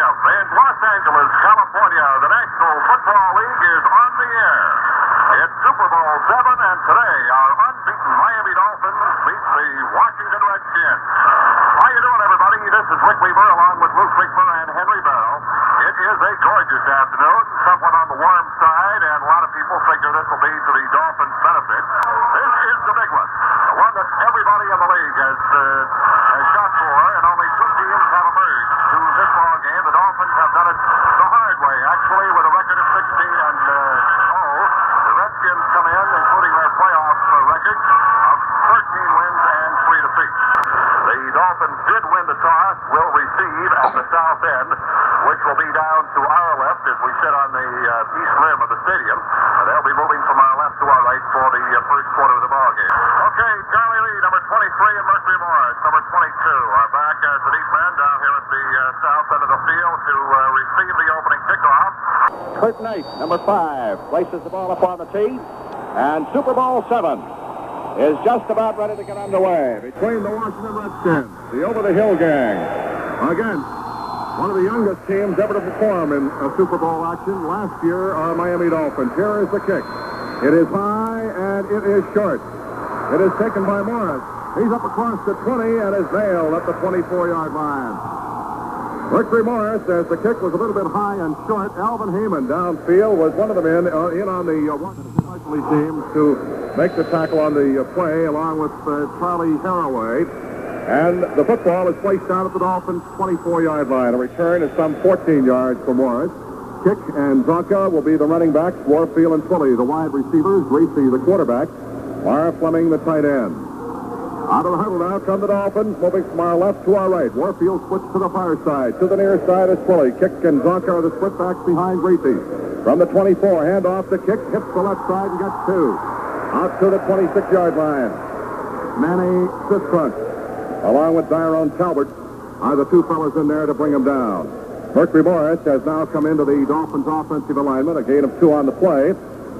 Stadium in Los Angeles, California. The National Football League is on the air. It's Super Bowl VII, and today our unbeaten Miami Dolphins meet the Washington Redskins. How you doing, everybody? This is Rick Weaver along with Luke Bickmer and Henry Barrow. It is a gorgeous afternoon, somewhat on the warm side, and a lot of people figure this will be to the Dolphins' benefit. This is the big one, the one that everybody in the league has shot for, and only two teams have emerged to this ball game. The Dolphins have done it the hard way, actually, with a record of 16-0. The Redskins come in, including their playoff record of 13 wins and 3 defeats. The Dolphins did win the toss, will receive at the south end, which will be down to our left as we sit on the east rim of the stadium. They'll be moving from our left to our right for the first quarter of the ball game. Okay, Charlie Lee, number 23, and Mercury Morris, number 22, are back as the deep men down here at the south end of the field to receive the opening kickoff. Kurt Knight, number 5, places the ball up on the tee, and Super Bowl VII is just about ready to get underway between the Washington Redskins, the over-the-hill gang, against one of the youngest teams ever to perform in a Super Bowl action. Last year, our Miami Dolphins. Here is the kick. It is high, and it is short. It is taken by Morris. He's up across the 20 and is nailed at the 24-yard line. Mercury Morris, as the kick was a little bit high and short, Alvin Heyman downfield was one of the men in on the Washington team to make the tackle on the play, along with Charlie Haraway. And the football is placed down at the Dolphins' 24-yard line. A return is some 14 yards for Morris. Kick and Zonka will be the running backs. Warfield and Twilley, the wide receivers. Greasy, the quarterback. Mara Fleming, the tight end. Out of the huddle now come the Dolphins, moving from our left to our right. Warfield splits to the far side. To the near side is Twilley. Kick and Zonka are the split backs behind Greasy. From the 24, hand off the kick, hits the left side and gets 2. Out to the 26-yard line. Manny Sistrunk, along with Tyrone Talbot, are the two fellas in there to bring him down. Mercury Morris has now come into the Dolphins' offensive alignment, a gain of 2 on the play.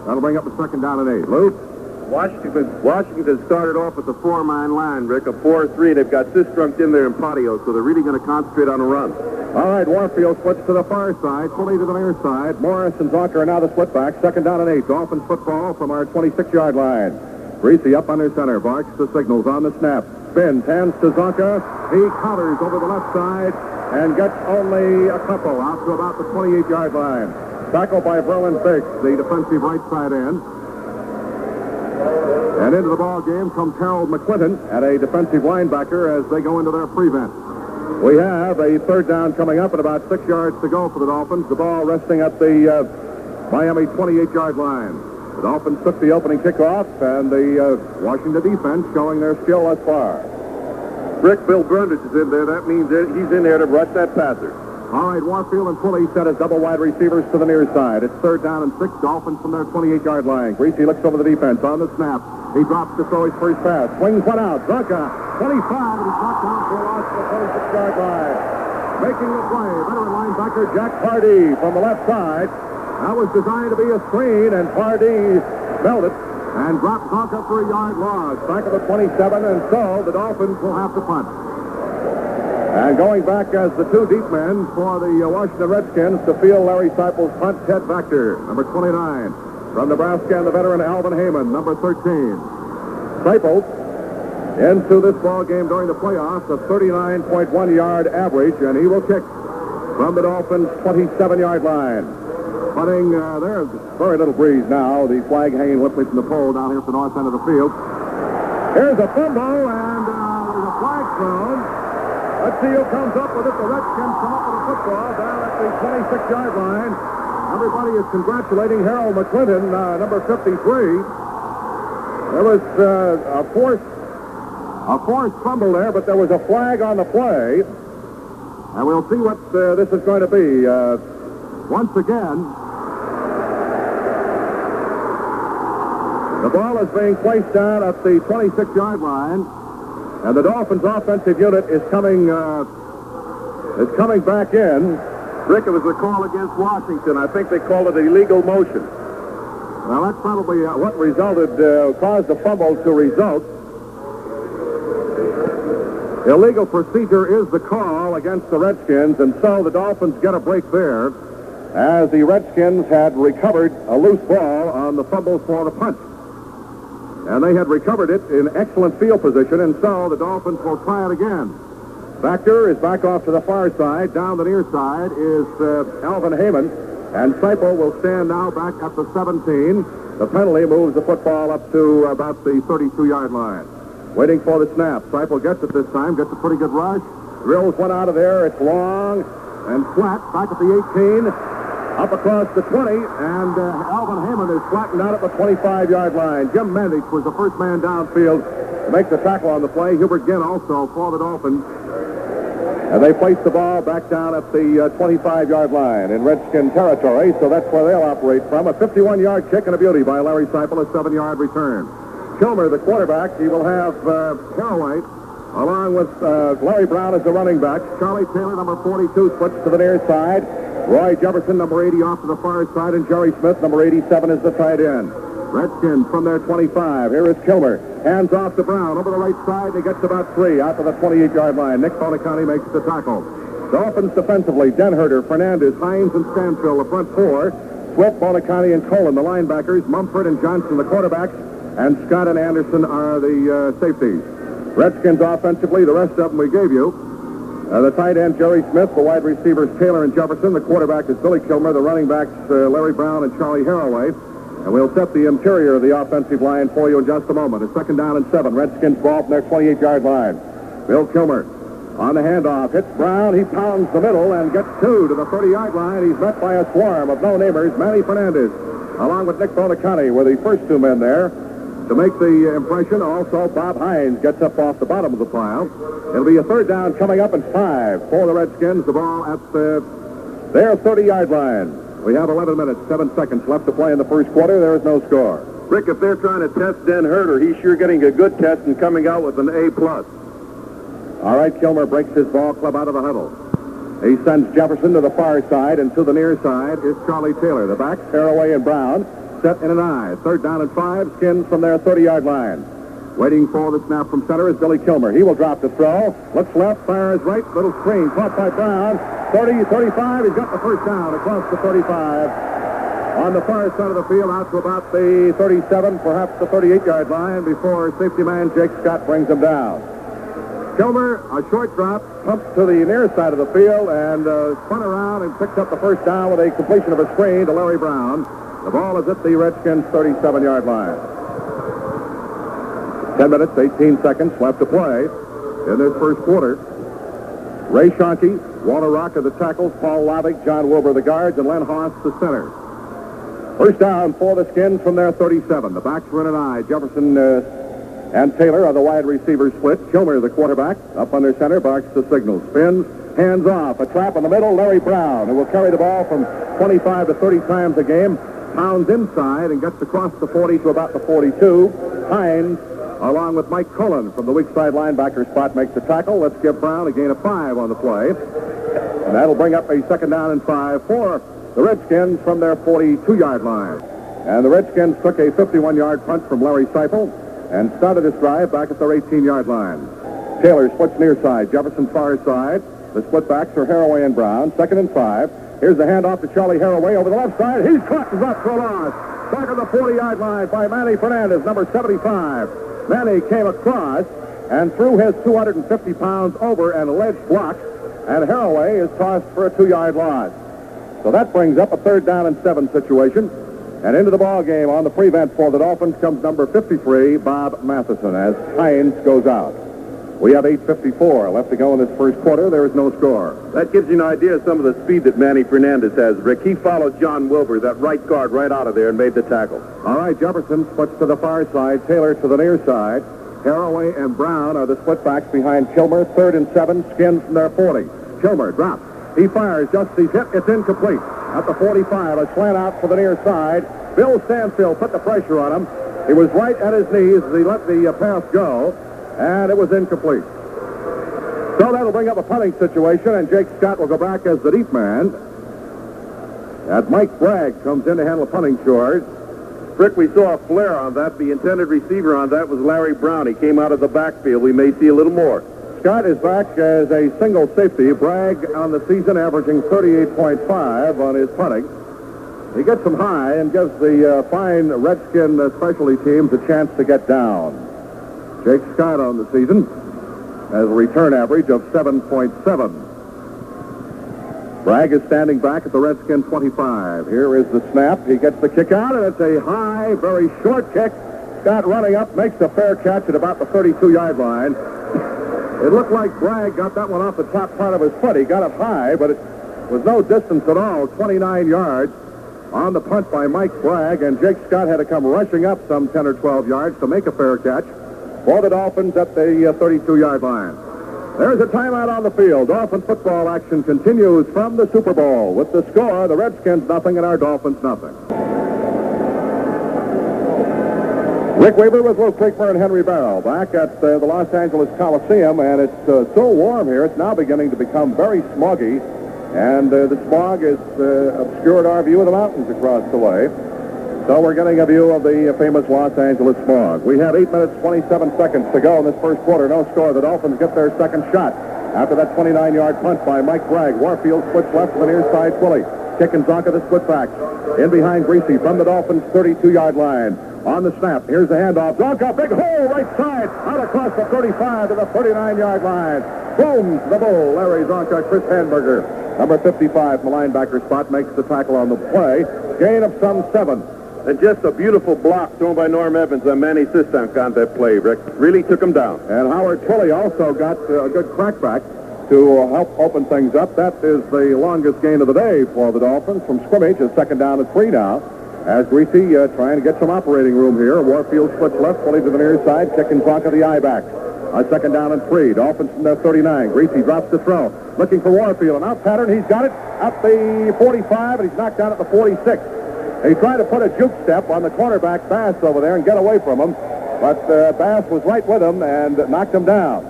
That'll bring up a second down and 8. Luke? Washington started off with the 4-man line, Rick, a 4-3. They've got Sistrunk in there in Patio, so they're really going to concentrate on a run. All right, Warfield splits to the far side, Twilley to the near side. Morris and Zonka are now the split back. Second down and 8. Dolphins football from our 26-yard line. Greasy up under center, barks the signals on the snap. Spins, hands to Zonka. He counters over the left side and gets only a couple out to about the 28-yard line. Tackled by Verlin Biggs, the defensive right side end. And into the ball game comes Harold McClinton at a defensive linebacker as they go into their prevent. We have a third down coming up and about 6 yards to go for the Dolphins. The ball resting at the Miami 28-yard line. The Dolphins took the opening kickoff, and the Washington defense showing their skill thus far. Rick, Bill Brundage is in there. That means he's in there to rush that passer. All right, Warfield and Twilley set as double wide receivers to the near side. It's third down and 6. Dolphins from their 28-yard line. Greasy looks over the defense on the snap. He drops to throw his first pass. Swings one out. Zonka, 25, and he's knocked down for a loss to the 26-yard line. Making the play, veteran linebacker Jack Pardee from the left side. That was designed to be a screen, and Pardee smelled it and dropped Zonka for a yard loss. Back of the 27, and so the Dolphins will have to punt. And going back as the two deep men for the Washington Redskins to field Larry Seipel's punt, Ted Vector, number 29. From Nebraska, and the veteran Alvin Heyman, number 13. Seipel into this ball game during the playoffs, a 39.1-yard average, and he will kick from the Dolphins' 27-yard line. Punting, there's very little breeze now. The flag hanging limply from the pole down here at the north end of the field. Here's a fumble, and there's a flag thrown. Let's see who comes up with it. The Redskins come up with a football down at the 26-yard line. Everybody is congratulating Harold McClinton, number 53. There was a forced fumble there, but there was a flag on the play. And we'll see what this is going to be. Once again, the ball is being placed down at the 26-yard line. And the Dolphins' offensive unit is coming back in. Rick, it was a call against Washington. I think they called it illegal motion. Well, that's probably what caused the fumble to result. Illegal procedure is the call against the Redskins, and so the Dolphins get a break there, as the Redskins had recovered a loose ball on the fumble for the punt. And they had recovered it in excellent field position, and so the Dolphins will try it again. Factor is back off to the far side. Down the near side is Alvin Heyman, and Seipel will stand now back at the 17. The penalty moves the football up to about the 32-yard line. Waiting for the snap. Seipel gets it this time, gets a pretty good rush. Drills one out of there. It's long and flat. Back at the 18. Up across the 20, and Alvin Heyman is flattened out at the 25-yard line. Jim Mandich was the first man downfield to make the tackle on the play. Hubert Ginn also for the Dolphins. And they place the ball back down at the 25-yard line in Redskin territory, so that's where they'll operate from. A 51-yard kick and a beauty by Larry Seipel, a 7-yard return. Kilmer, the quarterback, he will have Haraway, along with Larry Brown as the running back. Charlie Taylor, number 42, splits to the near side. Roy Jefferson, number 80, off to the far side, and Jerry Smith, number 87, is the tight end. Redskins from their 25. Here is Kilmer. Hands off to Brown. Over the right side, he gets about 3 out to the 28-yard line. Nick Bonaconti makes the tackle. Dolphins defensively, Denherter, Fernandez, Hines, and Stanfield, the front 4. Swift, Bonaconti, and Colin, the linebackers. Mumford and Johnson, the quarterbacks. And Scott and Anderson are the safeties. Redskins offensively, the rest of them we gave you. The tight end, Jerry Smith. The wide receivers, Taylor and Jefferson. The quarterback is Billy Kilmer. The running backs, Larry Brown and Charlie Haraway. And we'll set the interior of the offensive line for you in just a moment. A 2nd down and 7. Redskins ball from their 28-yard line. Bill Kilmer on the handoff. Hits Brown. He pounds the middle and gets 2 to the 30-yard line. He's met by a swarm of no-namers. Manny Fernandez, along with Nick Bonaconti, were the first 2 men there. To make the impression, also, Bob Hines gets up off the bottom of the pile. It'll be a 3rd down coming up and 5 for the Redskins. The ball at their 30-yard line. We have 11 minutes, 7 seconds left to play in the first quarter. There is no score. Rick, if they're trying to test Den Herter, he's sure getting a good test and coming out with an A+. All right, Kilmer breaks his ball club out of the huddle. He sends Jefferson to the far side, and to the near side is Charlie Taylor. The backs, Haraway and Brown, set in an I. 3rd down and 5, Skins from their 30-yard line. Waiting for the snap from center is Billy Kilmer. He will drop the throw. Looks left, fires right. Little screen caught by Brown. 30, 35. He's got the first down across the 35. On the far side of the field, out to about the 37, perhaps the 38-yard line, before safety man Jake Scott brings him down. Kilmer, a short drop, pumps to the near side of the field and spun around and picks up the first down with a completion of a screen to Larry Brown. The ball is at the Redskins' 37-yard line. 10 minutes, 18 seconds left to play in this first quarter. Ray Schonke, Walter Rock are the tackles, Paul Lavick, John Wilbur the guards, and Len Haas the center. First down for the Skins from their 37. The backs are in an I. Jefferson and Taylor are the wide receivers split. Kilmer, the quarterback, up under center, barks the signal. Spins, hands off. A trap in the middle, Larry Brown, who will carry the ball from 25 to 30 times a game. Pounds inside and gets across the 40 to about the 42. Hines, along with Mike Cullen from the weak side linebacker spot, makes the tackle. Let's give Brown a gain of 5 on the play. And that'll bring up a 2nd down and 5 for the Redskins from their 42-yard line. And the Redskins took a 51-yard punt from Larry Seipel and started this drive back at their 18-yard line. Taylor splits near side. Jefferson far side. The split backs are Haraway and Brown. 2nd and 5. Here's the handoff to Charlie Haraway over the left side. He's caught and brought for a loss. Back at the 40-yard line by Manny Fernandez, number 75. Manny came across and threw his 250 pounds over an alleged block, and Haraway is tossed for a 2-yard loss. So that brings up a 3rd down and 7 situation. And into the ball game on the prevent for the Dolphins comes number 53, Bob Matheson, as Hines goes out. We have 8:54 left to go in this first quarter. There is no score. That gives you an idea of some of the speed that Manny Fernandez has, Rick. He followed John Wilbur, that right guard, right out of there and made the tackle. All right, Jefferson splits to the far side, Taylor to the near side. Haraway and Brown are the split backs behind Kilmer. 3rd and 7, Skins from their 40. Kilmer drops. He fires, just he's hit. It's incomplete. At the 45, a slant out for the near side. Bill Stanfield put the pressure on him. He was right at his knees as he let the pass go, and it was incomplete. So that'll bring up a punting situation, and Jake Scott will go back as the deep man. And Mike Bragg comes in to handle the punting chores. Rick, we saw a flare on that. The intended receiver on that was Larry Brown. He came out of the backfield. We may see a little more. Scott is back as a single safety. Bragg on the season averaging 38.5 on his punting. He gets them high and gives the fine Redskin specialty teams a chance to get down. Jake Scott on the season has a return average of 7.7. Bragg is standing back at the Redskin 25. Here is the snap. He gets the kick out, and it's a high, very short kick. Scott running up, makes the fair catch at about the 32-yard line. It looked like Bragg got that one off the top part of his foot. He got it high, but it was no distance at all, 29 yards on the punt by Mike Bragg, and Jake Scott had to come rushing up some 10 or 12 yards to make a fair catch for the Dolphins at the 32-yard line. There's a timeout on the field. Dolphin football action continues from the Super Bowl with the score, the Redskins nothing and our Dolphins nothing. Rick Weaver with Lou Creekmer and Henry Barrow back at the Los Angeles Coliseum, and it's so warm here, it's now beginning to become very smoggy, and the smog has obscured our view of the mountains across the way. So we're getting a view of the famous Los Angeles smog. We have 8 minutes, 27 seconds to go in this first quarter. No score. The Dolphins get their second shot after that 29-yard punt by Mike Bragg. Warfield splits left to the near side, Twilly. Kick and Zonka the split back. In behind Greasy from the Dolphins' 32-yard line. On the snap, here's the handoff. Zonka, big hole, right side, out across the 35 to the 39-yard line. Boom to the bull. Larry Zonka, Chris Handberger. Number 55 from the linebacker spot makes the tackle on the play. Gain of some 7. And just a beautiful block thrown by Norm Evans on Manny Sistunk on that play, Rick. Really took him down. And Howard Twilly also got a good crackback to help open things up. That is the longest gain of the day for the Dolphins from scrimmage. It's second down and 3 now. As Greasy trying to get some operating room here. Warfield splits left, Twilly to the near side, kicking Zonka the eye back. A second down and 3. Dolphins from their 39. Greasy drops the throw. Looking for Warfield. An out pattern. He's got it at the 45, and he's knocked down at the 46. He tried to put a juke step on the cornerback Bass over there and get away from him, but Bass was right with him and knocked him down.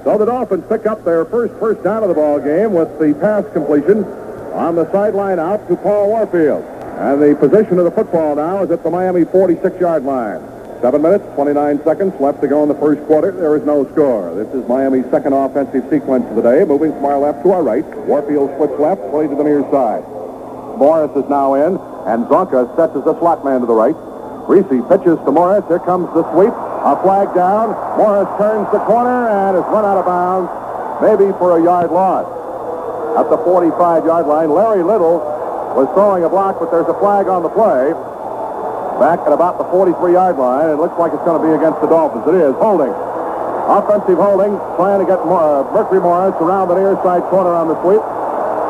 So the Dolphins pick up their first down of the ball game with the pass completion on the sideline out to Paul Warfield. And the position of the football now is at the Miami 46-yard line. 7 minutes, 29 seconds left to go in the first quarter. There is no score. This is Miami's second offensive sequence of the day. Moving from our left to our right. Warfield splits left, Twilly to the near side. Morris is now in, and Zonka sets as the slot man to the right. Greasy pitches to Morris. Here comes the sweep. A flag down. Morris turns the corner and is run out of bounds, maybe for a yard loss. At the 45-yard line, Larry Little was throwing a block, but there's a flag on the play. Back at about the 43-yard line, it looks like it's going to be against the Dolphins. It is. Holding. Offensive holding, trying to get Mercury Morris around the near side corner on the sweep.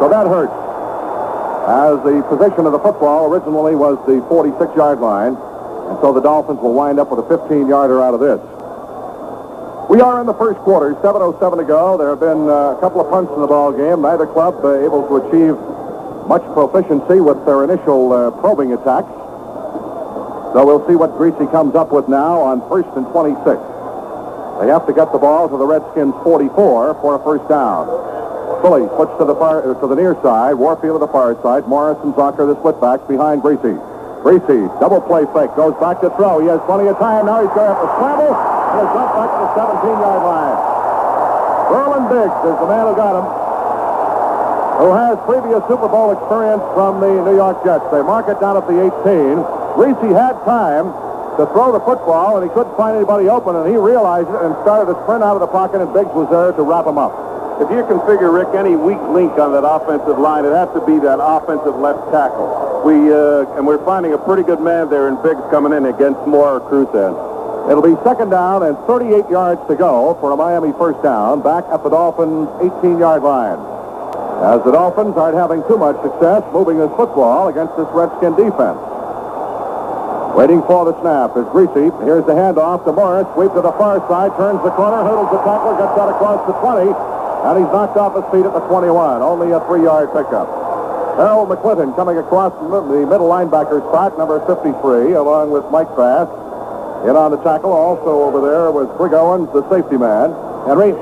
So that hurts. As the position of the football originally was the 46-yard line, and so the Dolphins will wind up with a 15-yarder out of this. We are in the first quarter, 7:07 to go. There have been a couple of punts in the ball game. Neither club able to achieve much proficiency with their initial probing attacks. So we'll see what Greasy comes up with now on 1st and 26. They have to get the ball to the Redskins 44 for a first down. Twilly puts to the near side. Warfield to the far side. Morris and Zonka the split backs behind Greasy. Greasy, double play fake, goes back to throw. He has plenty of time. Now he's going to have to scramble and he's up back to the 17-yard line. Verlin Biggs is the man who got him, who has previous Super Bowl experience from the New York Jets. They mark it down at the 18. Greasy had time to throw the football, and he couldn't find anybody open, and he realized it and started to sprint out of the pocket, and Biggs was there to wrap him up. If you can figure, Rick, any weak link on that offensive line, it has to be that offensive left tackle. We're finding a pretty good man there in Biggs coming in against Moore or Cruzan. It'll be second down and 38 yards to go for a Miami first down back at the Dolphins' 18-yard line. As the Dolphins aren't having too much success moving this football against this Redskin defense. Waiting for the snap is Greasy. Here's the handoff to Morris. Sweep to the far side. Turns the corner. Hurdles the tackler. Gets out across the 20. And he's knocked off his feet at the 21. Only a 3-yard pickup. Harold McClinton coming across the middle linebacker spot, number 53, along with Mike Bass. In on the tackle. Also over there was Brig Owens, the safety man. Henry.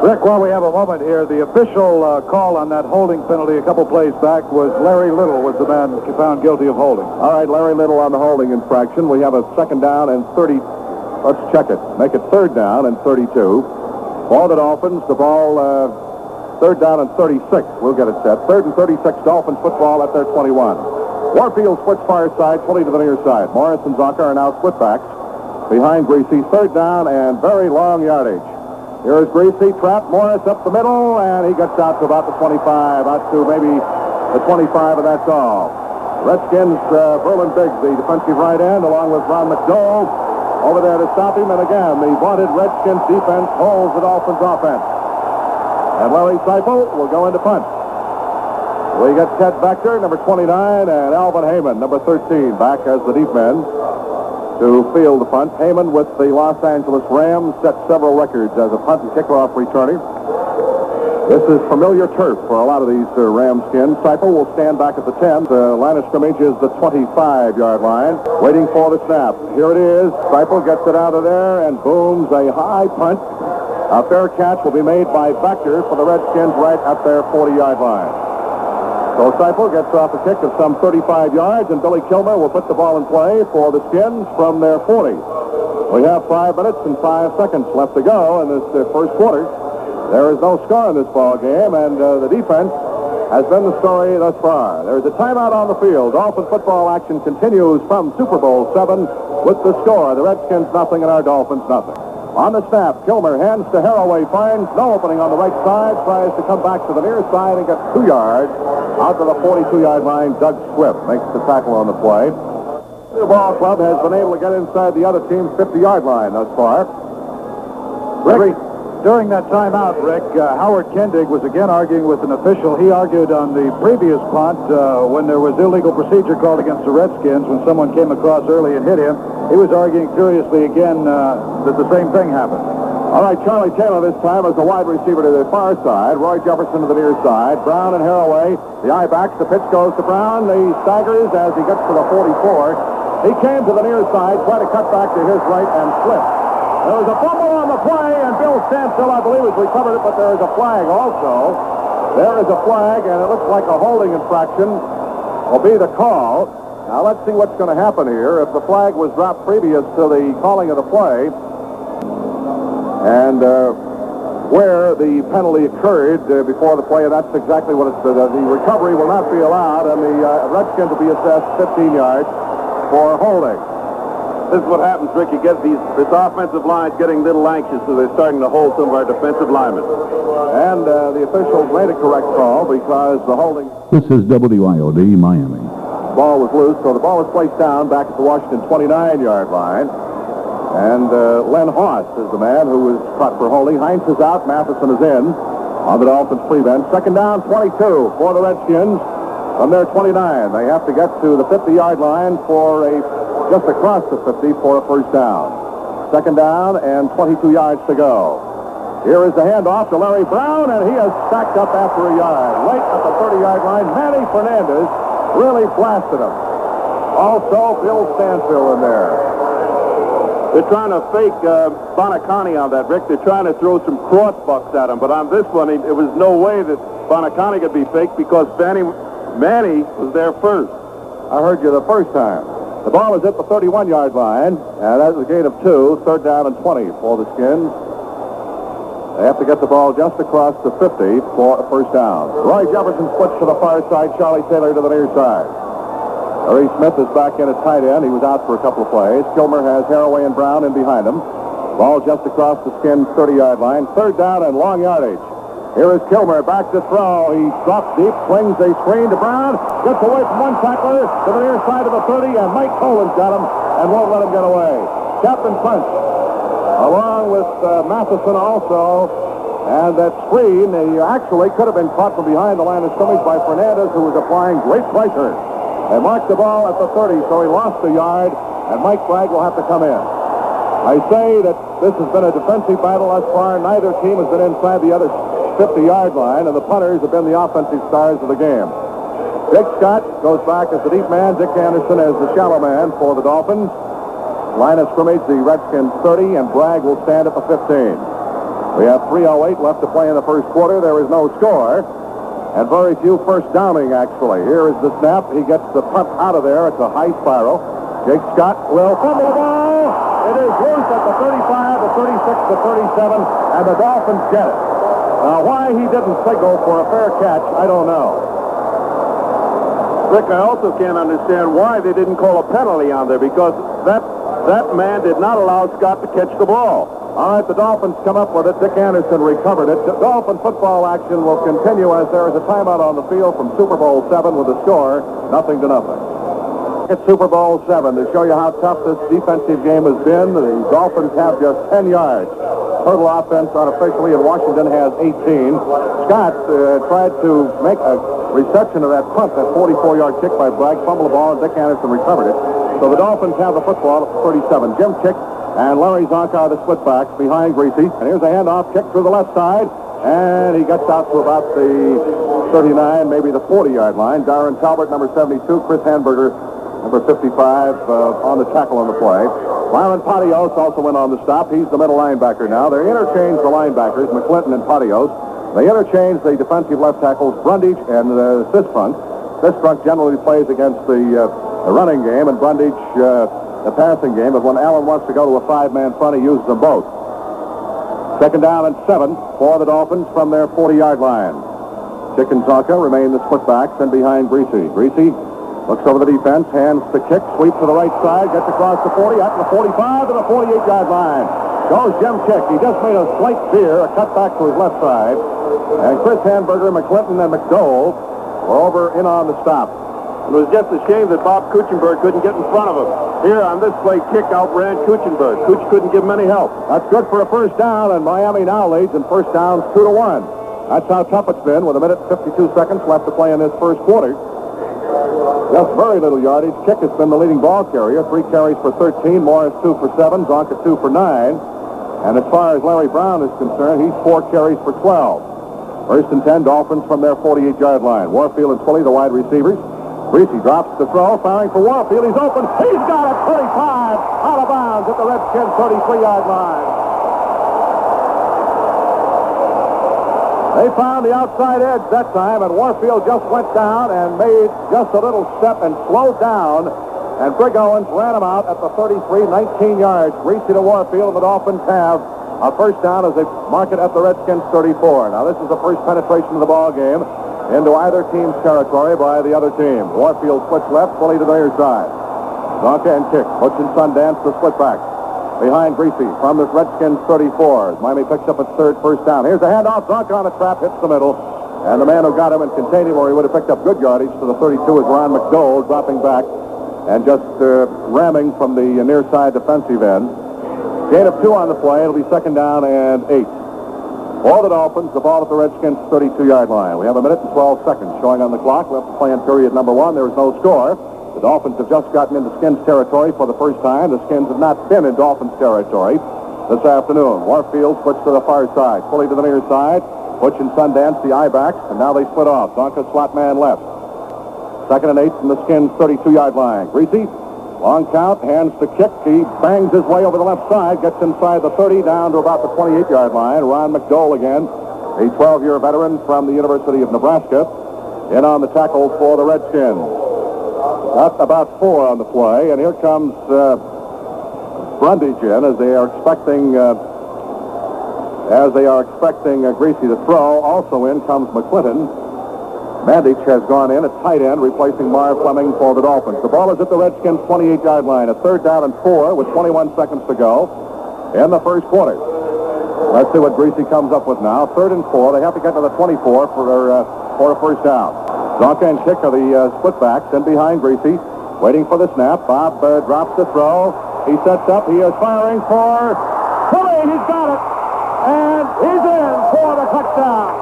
Rick, while we have a moment here, the official call on that holding penalty a couple plays back was Larry Little was the man found guilty of holding. All right, Larry Little on the holding infraction. We have a second down and 30. Let's check it. Make it third down and 32. For the Dolphins, the ball, third down and 36. We'll get it set. Third and 36, Dolphins football at their 21. Warfield splits far side, fully to the near side. Morris and Zonka are now split backs behind Greasy. Third down and very long yardage. Here's Greasy, trapped Morris up the middle, and he gets out to about the 25, out to maybe the 25, and that's all. Redskins, Berlin Biggs, the defensive right end, along with Ron McDowell, over there to stop him. And again, the vaunted Redskins defense holds the Dolphins offense. And Larry Seifel will go into punt. We got Ted Vector, number 29, and Alvin Heyman, number 13, back as the deep men to field the punt. Heyman with the Los Angeles Rams set several records as a punt and kickoff returner. This is familiar turf for a lot of these Ramskins. Seifel will stand back at the 10. The line of scrimmage is the 25-yard line, waiting for the snap. Here it is. Seifel gets it out of there and booms a high punt. A fair catch will be made by Vector for the Redskins right at their 40-yard line. So Seifel gets off a kick of some 35 yards, and Billy Kilmer will put the ball in play for the Skins from their 40. We have 5 minutes and 5 seconds left to go in this first quarter. There is no score in this ball game, and the defense has been the story thus far. There is a timeout on the field. Dolphin football action continues from Super Bowl VII with the score. The Redskins nothing and our Dolphins nothing. On the snap, Kilmer hands to Haraway, finds no opening on the right side, tries to come back to the near side and gets 2 yards. Out to the 42-yard line, Doug Swift makes the tackle on the play. The ball club has been able to get inside the other team's 50-yard line thus far. Rick, during that timeout, Rick, Howard Kendig was again arguing with an official. He argued on the previous punt when there was illegal procedure called against the Redskins when someone came across early and hit him. He was arguing furiously again that the same thing happened. All right, Charlie Taylor this time as the wide receiver to the far side. Roy Jefferson to the near side. Brown and Haraway. The I-backs. The pitch goes to Brown. He staggers as he gets to the 44. He came to the near side, tried to cut back to his right and slipped. There was a fumble on the play, and Bill Stansel, I believe, has recovered it, but there is a flag also. There is a flag, and it looks like a holding infraction will be the call. Now, let's see what's going to happen here. If the flag was dropped previous to the calling of the play, and where the penalty occurred before the play, and that's exactly what it's the recovery will not be allowed, and the Redskins will be assessed 15 yards for holding. This is what happens, Rick. You get this offensive line getting a little anxious, so they're starting to hold some of our defensive linemen. And the officials made a correct call because the holding... This is WIOD Miami. Ball was loose, so the ball was placed down back at the Washington 29-yard line. And Len Hoss is the man who was caught for holding. Heinz is out. Matheson is in on the Dolphins prevent. Second down, 22 for the Redskins from their 29. They have to get to the 50-yard line for just across the 50 for a first down. Second down and 22 yards to go. Here is the handoff to Larry Brown, and he has stacked up after a yard. Late at the 30-yard line, Manny Fernandez really blasted him. Also, Bill Stanfield in there. They're trying to fake Bonacani on that, Rick. They're trying to throw some crossbucks at him. But on this one, it was no way that Bonacani could be faked because Manny was there first. I heard you the first time. The ball is at the 31-yard line, and that's a gain of 2. Third down and 20 for the Skins. They have to get the ball just across the 50 for a first down. Roy Jefferson splits to the far side. Charlie Taylor to the near side. Larry Smith is back in at tight end. He was out for a couple of plays. Kilmer has Haraway and Brown in behind him. Ball just across the Skins' 30-yard line. Third down and long yardage. Here is Kilmer back to throw. He drops deep, swings a screen to Brown, gets away from one tackler to the near side of the 30, and Mike Colan's got him and won't let him get away. Captain Punch, along with Matheson also, and that screen, he actually could have been caught from behind the line of scrimmage by Fernandez, who was applying great pressure. They marked the ball at the 30, so he lost a yard, and Mike Bragg will have to come in. I say that this has been a defensive battle thus far. Neither team has been inside the other 50-yard line, and the punters have been the offensive stars of the game. Dick Scott goes back as the deep man, Dick Anderson as the shallow man for the Dolphins. Line of scrimmage, the Redskins 30, and Bragg will stand at the 15. We have 3:08 left to play in the first quarter. There is no score, and very few first downing, actually. Here is the snap. He gets the punt out of there. It's a high spiral. Jake Scott will fumble the ball. It is loose at the 35, the 36, the 37, and the Dolphins get it. Now, why he didn't signal for a fair catch, I don't know. Rick, I also can't understand why they didn't call a penalty on there, because that man did not allow Scott to catch the ball. All right, the Dolphins come up with it. Dick Anderson recovered it. The Dolphin football action will continue as there is a timeout on the field from Super Bowl VII with the score 0-0. It's Super Bowl VII to show you how tough this defensive game has been. The Dolphins have just 10 yards. Total offense unofficially, and Washington has 18. Scott tried to make a reception of that punt, that 44-yard kick by Bragg, fumbled the ball, and Dick Anderson recovered it. So the Dolphins have the football at 37. Jim Chick and Larry Zonka are the split-backs behind Greasy. And here's a handoff kick through the left side. And he gets out to about the 39, maybe the 40-yard line. Darren Talbert, number 72. Chris Hanberger, number 55, on the tackle on the play. Myron Patios also went on the stop. He's the middle linebacker now. They interchanged the linebackers, McClinton and Patios. They interchanged the defensive left tackles, Brundage and Sistrunk. Sistrunk generally plays against the running game, and Brundage the passing game, but when Allen wants to go to a five-man front, he uses them both. Second down and 7 for the Dolphins from their 40-yard line. Chick and Zonka remain the split-backs, and behind Greasy. Greasy looks over the defense, hands the kick, sweeps to the right side, gets across the 40, out to the 45 to the 48-yard line. Goes Jim Chick. He just made a slight veer, a cut back to his left side. And Chris Hanberger, McClinton, and McDowell were over in on the stop. It was just a shame that Bob Kuchenberg couldn't get in front of him. Here on this play, kick outran Kuchenberg. Kuch couldn't give him any help. That's good for a first down, and Miami now leads in first downs 2-1. That's how tough it's been with 1:52 left to play in this first quarter. Just very little yardage. Chick has been the leading ball carrier. 3 carries for 13. Morris 2 for 7. Zonka 2 for 9. And as far as Larry Brown is concerned, he's 4 carries for 12. First and 10, Dolphins from their 48-yard line. Warfield and Twilley, the wide receivers. Greasy drops the throw, firing for Warfield. He's open. He's got it. 35 out of bounds at the Redskins' 33-yard line. They found the outside edge that time, and Warfield just went down and made just a little step and slowed down. And Brig Owens ran him out at the 33, 19 yards. Greasy to Warfield, and the Dolphins have a first down as they mark it at the Redskins' 34. Now, this is the first penetration of the ball game into either team's territory by the other team. Warfield splits left, fully to the near side. Zonka and Kick. Butch and Sundance, the split back. Behind Greasy from the Redskins' 34. Miami picks up its third first down. Here's a handoff. Zonka on a trap, hits the middle. And the man who got him and contained him where he would have picked up good yardage to the 32 is Ron McDowell, dropping back and just ramming from the near side defensive end. Gain of 2 on the play. It'll be second down and 8. For the Dolphins, the ball at the Redskins' 32-yard line. We have 1 minute and 12 seconds showing on the clock. We're up to play in period number 1. There is no score. The Dolphins have just gotten into Skins territory for the first time. The Skins have not been in Dolphins territory this afternoon. Warfield switched to the far side, fully to the near side. Butch and Sundance, the I-backs, and now they split off. Zonka slot man left. Second and 8 from the Skins' 32-yard line. Greasy, long count, hands the kick. He bangs his way over the left side, gets inside the 30, down to about the 28-yard line. Ron McDowell again, a 12-year veteran from the University of Nebraska, in on the tackle for the Redskins. Got about 4 on the play, and here comes Brundage in as they are expecting Greasy to throw. Also in comes McClinton. Mandich has gone in at tight end, replacing Marv Fleming for the Dolphins. The ball is at the Redskins' 28-yard line. A third down and 4 with 21 seconds to go in the first quarter. Let's see what Greasy comes up with now. 3rd and 4. They have to get to the 24 for a first down. Zonka and Kick are the split-backs, and behind Greasy, waiting for the snap. Bob drops the throw. He sets up. He is firing for Twilley. He's got it. And he's in for the touchdown.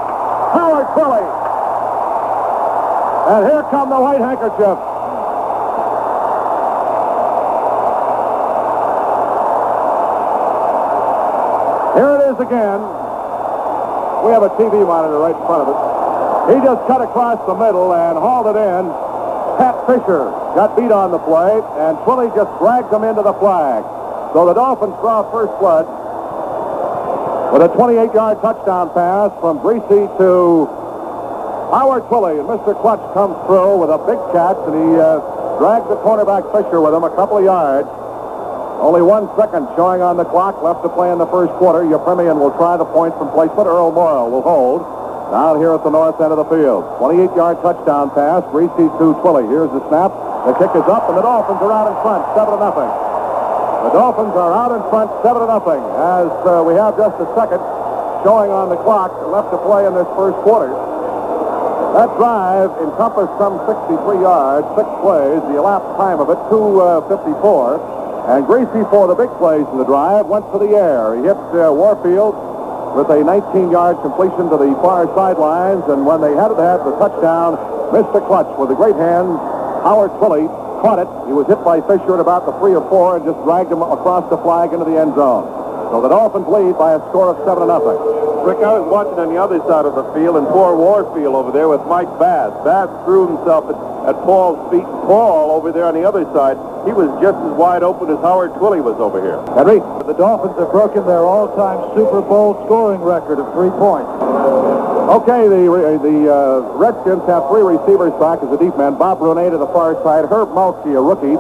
Howard Twilley. And here come the white handkerchief. Here it is again. We have a TV monitor right in front of us. He just cut across the middle and hauled it in. Pat Fisher got beat on the play, and Twilley just dragged him into the flag. So the Dolphins draw first blood with a 28-yard touchdown pass from Greasy to Howard Twilley. And Mr. Clutch comes through with a big catch, and he dragged the cornerback Fisher with him a couple of yards. Only 1 second showing on the clock left to play in the first quarter. Yefremian will try the point from placement. Earl Morrow will hold. Down here at the north end of the field. 28-yard touchdown pass. Greasy to Twilly. Here's the snap. The kick is up, and the Dolphins are out in front, 7-0. The Dolphins are out in front, 7-0, as we have just a second showing on the clock left to play in this first quarter. That drive encompassed some 63 yards, 6 plays. The elapsed time of it, 2:54. And Greasy, for the big plays in the drive, went to the air. He hit Warfield with a 19-yard completion to the far sidelines, and when they had to have the touchdown, Mr. Clutch with a great hand, Howard Twilly, caught it. He was hit by Fisher at about the 3 or 4 and just dragged him across the flag into the end zone. So the Dolphins lead by a score of 7-0. Rick, I was watching on the other side of the field, and poor Warfield over there with Mike Bass. Bass threw himself at Paul's feet. Paul over there on the other side, he was just as wide open as Howard Twilly was over here. Henry? The Dolphins have broken their all-time Super Bowl scoring record of 3 points. Okay, the Redskins have 3 receivers back as a deep man. Bob Brunet to the far side. Herb Mulkey, a rookie.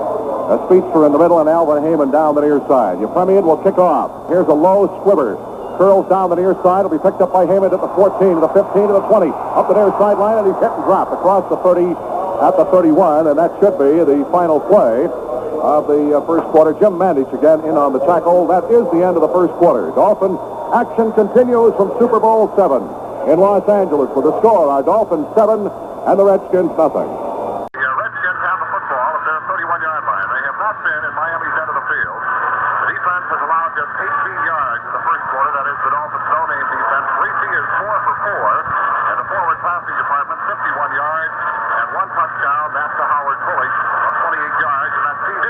A speedster in the middle, and Alvin Heyman down the near side. Yefremian will kick off. Here's a low squibber. Curls down the near side. Will be picked up by Heyman at the 14, to the 15, to the 20. Up the near sideline, and he's hit and dropped across the 30 at the 31, and that should be the final play of the first quarter. Jim Mandich again in on the tackle. That is the end of the first quarter. Dolphin action continues from Super Bowl 7 in Los Angeles with the score. Our Dolphins 7 and the Redskins nothing. The Redskins have the football at their 31-yard line. They have not been in Miami's end of the field. The defense has allowed just 18 yards in the first quarter. That is the Dolphins' no-name defense. Greasy is 4 for 4, and the forward passing department 51 yards and 1 touchdown. That's to Howard Twilly of 28 yards, and that TD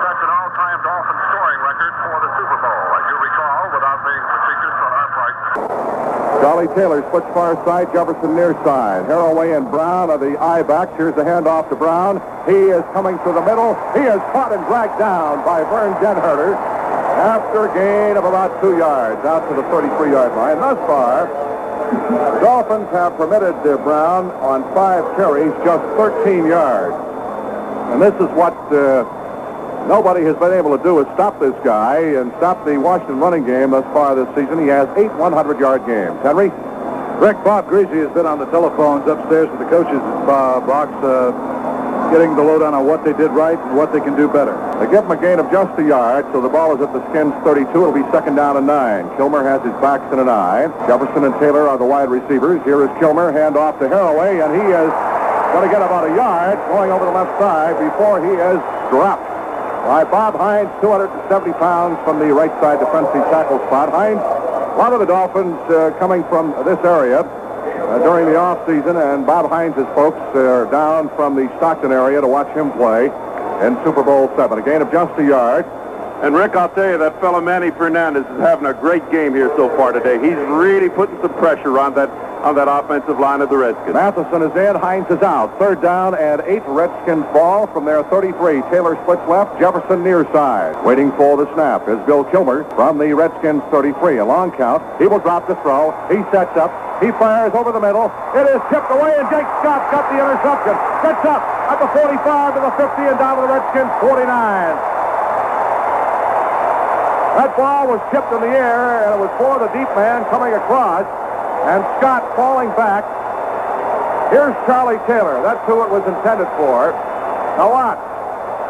sets an all-time Dolphin scoring record for the Super Bowl, as you recall, without being facetious on our price. Charlie Taylor splits far side, Jefferson near side. Haraway and Brown are the I-backs. Here's the handoff to Brown. He is coming through the middle. He is caught and dragged down by Vern Denherter after a gain of about 2 yards out to the 33-yard line. Thus far, the Dolphins have permitted Brown on 5 carries just 13 yards. And this is what nobody has been able to do, is stop this guy and stop the Washington running game thus far this season. He has 8 100-yard games. Henry? Rick, Bob Greasy has been on the telephones upstairs with the coaches' box, getting the lowdown on what they did right and what they can do better. They give him a gain of just a yard, so the ball is at the Skins' 32. It'll be 2nd down and 9. Kilmer has his backs in an eye. Jefferson and Taylor are the wide receivers. Here is Kilmer, hand off to Haraway, and he is going to get about a yard going over the left side before he is dropped by Bob Hines, 270 pounds from the right side defensive tackle spot. Hines, a lot of the Dolphins coming from this area during the offseason, and Bob Hines' folks are down from the Stockton area to watch him play in Super Bowl 7. A gain of just a yard. And Rick, I'll tell you, that fellow Manny Fernandez is having a great game here so far today. He's really putting some pressure on that offensive line of the Redskins. Matheson is in, Hines is out. 3rd down and 8. Redskins ball from their 33. Taylor splits left, Jefferson near side. Waiting for the snap is Bill Kilmer from the Redskins 33. A long count. He will drop the throw. He sets up. He fires over the middle. It is tipped away, and Jake Scott got the interception. Gets up at the 45 to the 50 and down to the Redskins 49. That ball was tipped in the air, and it was for the deep man coming across, and Scott falling back. Here's Charlie Taylor. That's who it was intended for. Now watch.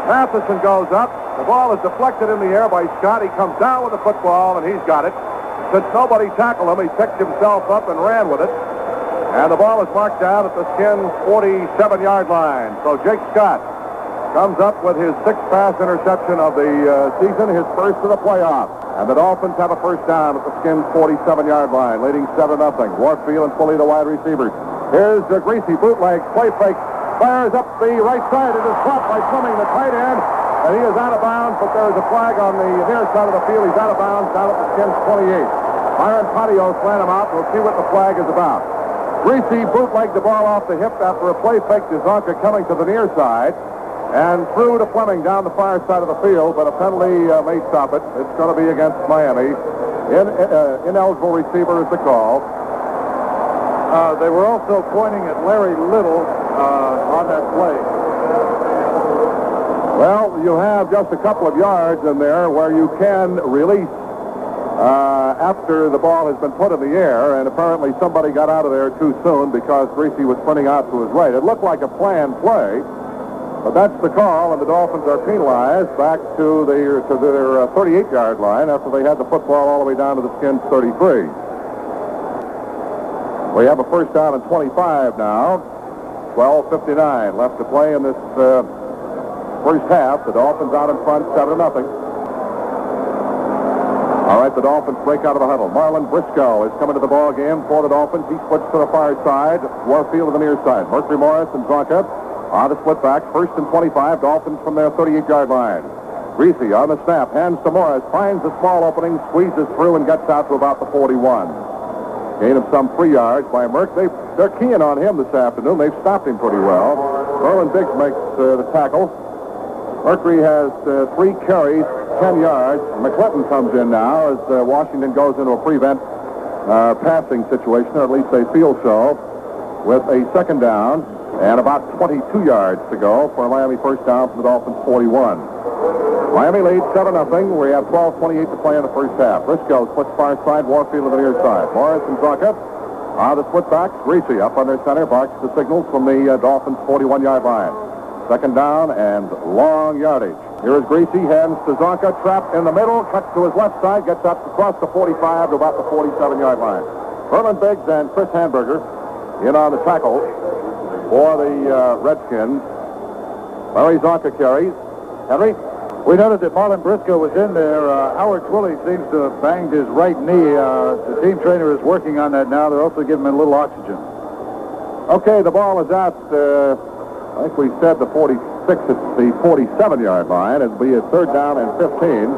Matheson goes up. The ball is deflected in the air by Scott. He comes down with the football, and he's got it. Since nobody tackled him, he picked himself up and ran with it. And the ball is marked down at the Skins' 47-yard line. So Jake Scott comes up with his 6th pass interception of the season, his first of the playoffs. And the Dolphins have a first down at the Skins' 47-yard line, leading 7-0. Warfield and Foley, the wide receivers. Here's the Greasy bootleg, play fake, fires up the right side. It is caught by Fleming, the tight end, and he is out of bounds, but there is a flag on the near side of the field. He's out of bounds down at the Skins' 28. Myron Patios ran him out. We'll see what the flag is about. Greasy bootlegged the ball off the hip after a play fake to Zonka coming to the near side, and threw to Fleming down the far side of the field, but a penalty may stop it. It's going to be against Miami. Ineligible receiver is the call. They were also pointing at Larry Little on that play. Well, you have just a couple of yards in there where you can release after the ball has been put in the air, and apparently somebody got out of there too soon because Greasy was sprinting out to his right. It looked like a planned play, but that's the call, and the Dolphins are penalized back to their 38-yard line after they had the football all the way down to the Skins' 33. We have a first down and 25 now. 12:59 left to play in this first half. The Dolphins out in front, 7-0. All right, the Dolphins break out of the huddle. Marlon Briscoe is coming to the ball game for the Dolphins. He splits to the far side. Warfield to the near side. Mercury Morris and Zonka on the split back. First and 25. Dolphins from their 38-yard line. Greasy on the snap. Hands to Morris. Finds a small opening. Squeezes through and gets out to about the 41. Gain of some 3 yards by Merck. They're keying on him this afternoon. They've stopped him pretty well. Merlin Biggs makes the tackle. Mercury has 3 carries, 10 yards. McClinton comes in now as Washington goes into a prevent passing situation, or at least they feel so, with a second down and about 22 yards to go for a Miami first down from the Dolphins' 41. Miami leads 7-0. We have 12:28 to play in the first half. Briscoe splits far side, Warfield to the near side. Morris and Zonka on the split backs. Greasy up under center, barks the signals from the Dolphins' 41-yard line. Second down and long yardage. Here is Greasy, hands to Zonka, trapped in the middle, cuts to his left side, gets up across the 45 to about the 47-yard line. Herman Biggs and Chris Hamburger in on the tackle for the Redskins. Larry Zonka carries. Henry? We noted that Marlon Briscoe was in there. Howard Twilley seems to have banged his right knee. The team trainer is working on that now. They're also giving him a little oxygen. Okay, the ball is out. I think we said the 46 at the 47-yard line. It'll be a third down and 15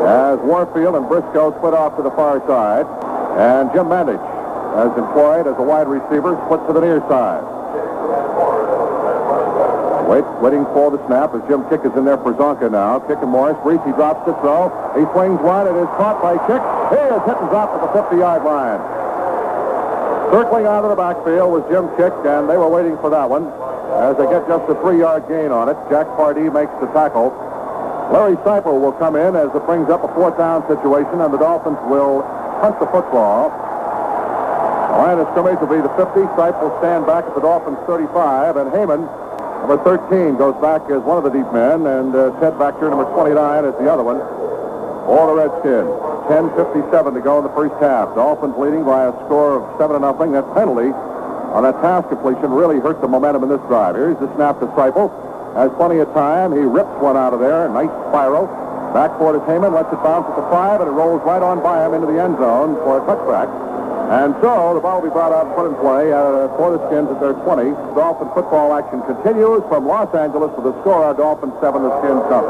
as Warfield and Briscoe split off to the far side. And Jim Mandich, as employed as a wide receiver, split to the near side. Waiting for the snap as Jim Kick is in there for Zonka now. Kick and Morris. Greasy drops the throw. He swings one. It is caught by Kick. He is hit and dropped at the 50-yard line. Circling out of the backfield was Jim Kick, and they were waiting for that one as they get just a 3-yard gain on it. Jack Pardee makes the tackle. Larry Seipel will come in as it brings up a 4th down situation, and the Dolphins will punt the football. The line of scrimmage will be the 50. Seipel will stand back at the Dolphins' 35, and Heyman, number 13, goes back as one of the deep men, and Ted Baxter, number 29, is the other one for the Redskins. 10:57 to go in the first half. Dolphins leading by a score of 7-0. That penalty on that pass completion really hurt the momentum in this drive. Here's the snap to Seipel. Has plenty of time. He rips one out of there. Nice spiral. Back for it is Heyman. Lets it bounce at the 5, and it rolls right on by him into the end zone for a touchback. And so the ball will be brought out and put in play for the Skins at their 20. Dolphin football action continues from Los Angeles with the score: Dolphins 7, the Skins 0.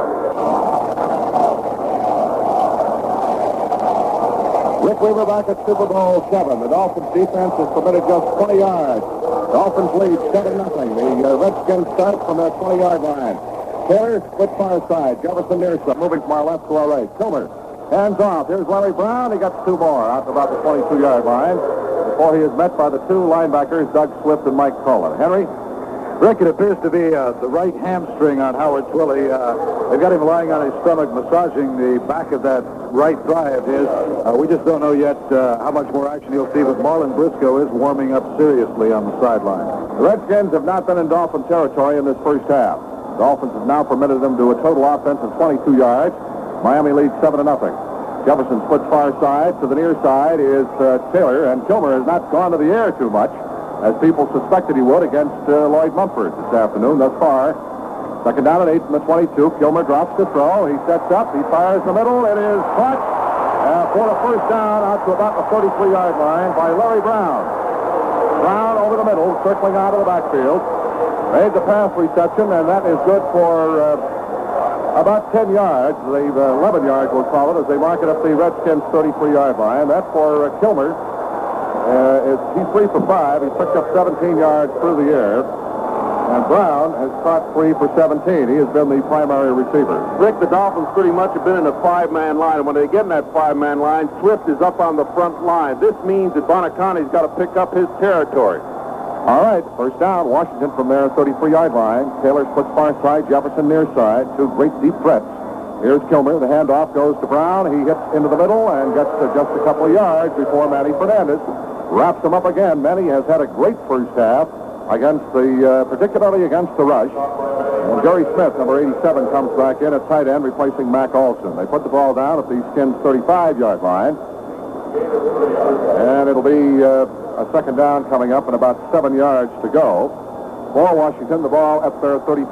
Rick Weaver back at Super Bowl 7. The Dolphins defense has permitted just 20 yards. Dolphins lead 7-0. The Redskins start from their 20-yard line. Taylor split far side. Jefferson near side, moving from our left to our right. Kilmer hands off. Here's Larry Brown. He got 2 more out to about the 22-yard line before he is met by the 2 linebackers, Doug Swift and Mike Cullen. Henry? Rick, it appears to be the right hamstring on Howard Twilley. They've got him lying on his stomach, massaging the back of that right thigh of his. We just don't know yet how much more action he'll see, but Marlon Briscoe is warming up seriously on the sideline. The Redskins have not been in Dolphin territory in this first half. The Dolphins have now permitted them to a total offense of 22 yards. Miami leads 7-0. Jefferson splits far side. To the near side is Taylor, and Kilmer has not gone to the air too much, as people suspected he would against Lloyd Mumford this afternoon thus far. Second down at 8 from the 22. Kilmer drops the throw. He sets up. He fires in the middle. It is caught for the first down out to about the 33-yard line by Larry Brown. Brown over the middle, circling out of the backfield. Made the pass reception, and that is good for about 10 yards. The 11 yards, we'll call it, as they mark it up the Redskins' 33-yard line. That for Kilmer. He's 3 for 5. He picked up 17 yards through the air. And Brown has caught 3 for 17. He has been the primary receiver. Rick, the Dolphins pretty much have been in a 5-man line. And when they get in that 5-man line, Swift is up on the front line. This means that Bonaconte's got to pick up his territory. All right, first down, Washington from their 33-yard line. Taylor splits far side, Jefferson near side. Two great deep threats. Here's Kilmer. The handoff goes to Brown. He hits into the middle and gets to just a couple of yards before Manny Fernandez wraps him up again. Manny has had a great first half against particularly against the rush. And Gary Smith, number 87, comes back in at tight end, replacing Mac Olson. They put the ball down at the Skins' 35-yard line. And it'll be a second down coming up and about 7 yards to go. For Washington, the ball at their 35.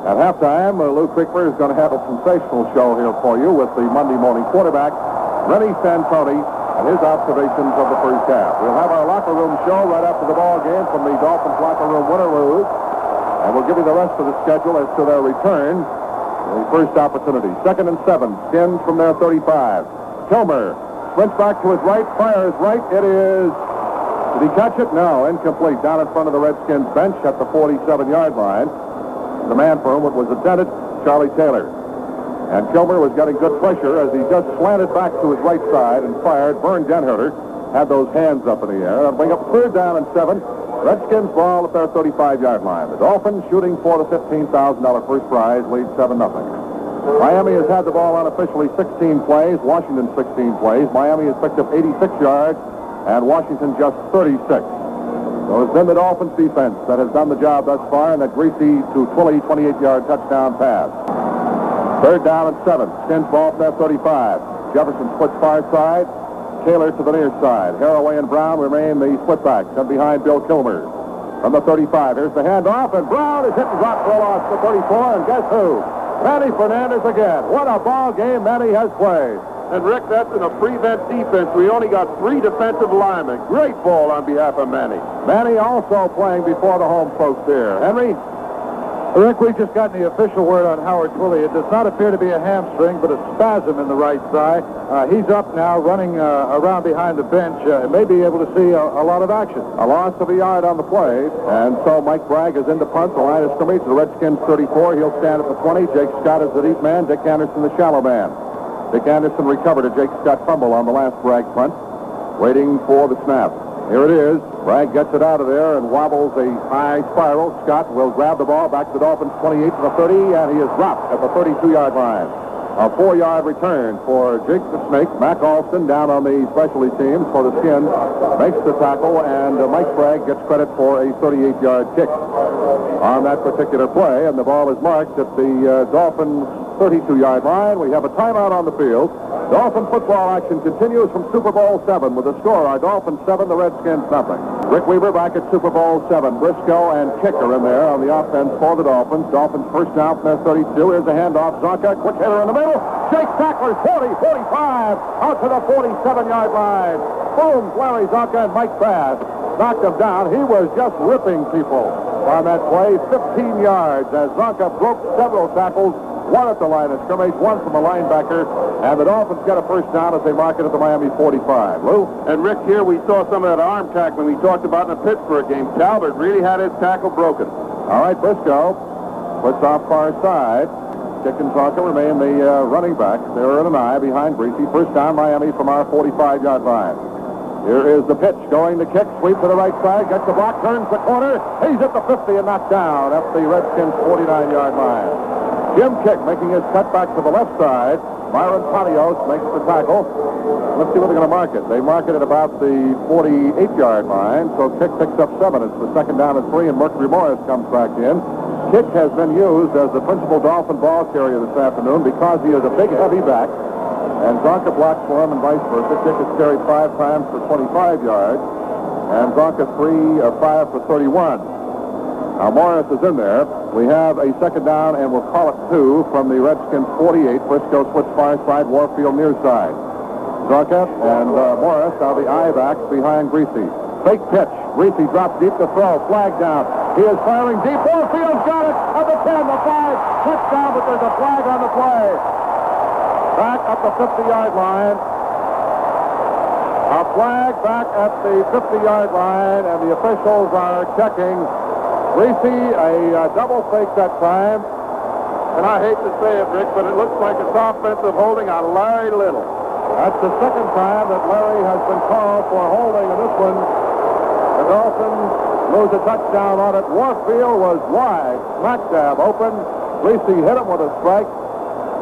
At halftime, Lou Creekler is going to have a sensational show here for you with the Monday morning quarterback, Rennie Santoni, and his observations of the first half. We'll have our locker room show right after the ball game from the Dolphins locker room, win or lose. And we'll give you the rest of the schedule as to their return. The first opportunity. 2nd and 7. Skins from their 35. Kilmer sprints back to his right, fires right. It is... Did he catch it? No, incomplete. Down in front of the Redskins bench at the 47-yard line. The man for whom it was intended, Charlie Taylor. And Kilmer was getting good pressure as he just slanted back to his right side and fired. Vern Denherter had those hands up in the air. That'll bring up 3rd down and 7. Redskins ball at their 35-yard line. The Dolphins shooting for the $15,000 first prize, lead 7-0. Miami has had the ball unofficially 16 plays. Washington 16 plays. Miami has picked up 86 yards. And Washington just 36. So it's been the Dolphins defense that has done the job thus far in that greasy to Twilly 28-yard touchdown pass. 3rd down and 7. Skins ball from their 35. Jefferson splits far side. Taylor to the near side. Haraway and Brown remain the split-backs and behind Bill Kilmer. From the 35, here's the handoff, and Brown is hit and dropped for a loss to 34, and guess who? Manny Fernandez again. What a ball game Manny has played. And, Rick, that's in a prevent defense. We only got 3 defensive linemen. Great ball on behalf of Manny. Manny also playing before the home folks here. Henry? Rick, we just got the official word on Howard Twilly. It does not appear to be a hamstring, but a spasm in the right thigh. He's up now, running around behind the bench. May be able to see a lot of action. A loss of a yard on the play. And so Mike Bragg is into punt. The line of scrimmage. The Redskins 34. He'll stand at the 20. Jake Scott is the deep man. Dick Anderson the shallow man. Dick Anderson recovered a Jake Scott fumble on the last Bragg punt, waiting for the snap. Here it is. Bragg gets it out of there and wobbles a high spiral. Scott will grab the ball back to the Dolphins 28 to the 30, and he is dropped at the 32-yard line. A 4-yard return for Jake the Snake. Mac Alston down on the specialty teams for the Skins makes the tackle, and Mike Bragg gets credit for a 38-yard kick on that particular play, and the ball is marked at the Dolphins 32-yard line. We have a timeout on the field. Dolphin football action continues from Super Bowl 7 with the score, our Dolphins 7, the Redskins nothing. Rick Weaver back at Super Bowl 7. Briscoe and Kicker in there on the offense for the Dolphins. Dolphins first down from their 32. Here's the handoff. Zonka, quick hitter in the middle. Jake Sackler, 40, 45, out to the 47-yard line. Boom, Larry Zonka and Mike Bass knocked him down. He was just ripping people on that play. 15 yards as Zonka broke several tackles. One at the line of scrimmage, one from a linebacker, and the Dolphins get a first down as they mark it at the Miami 45. Lou? And, Rick, here we saw some of that arm tackling we talked about in the Pittsburgh game. Talbot really had his tackle broken. All right, Briscoe puts off far side. Kick and Zonka remain the running back. They're in an eye behind Greasy. First down, Miami from our 45-yard line. Here is the pitch, going to kick, sweep to the right side, gets the block, turns the corner. He's at the 50 and knocked down at the Redskins 49-yard line. Jim Kick making his cut back to the left side. Myron Panios makes the tackle. Let's see what they're going to mark it. They mark it at about the 48-yard line, so Kick picks up 7. It's the second down and 3, and Mercury Morris comes back in. Kick has been used as the principal Dolphin ball carrier this afternoon because he is a big, heavy back, and Zonka blocks for him and vice versa. Kick has carried 5 times for 25 yards, and Zonka 3 or 5 for 31. Now, Morris is in there. We have a second down, and we'll call it 2 from the Redskins 48. Briscoe splits far side, Warfield near side. Zonka and Morris are the eye backs behind Greasy. Fake pitch. Greasy drops deep to throw. Flag down. He is firing deep. Warfield's got it at the 10, the 5. Touchdown, but there's a flag on the play. Back at the 50-yard line. A flag back at the 50-yard line, and the officials are checking. Greasy, a double fake that time. And I hate to say it, Rick, but it looks like it's offensive holding on Larry Little. That's the second time that Larry has been called for holding, and this one, the Dolphins lose a touchdown on it. Warfield was wide, smack dab open. Greasy hit him with a strike.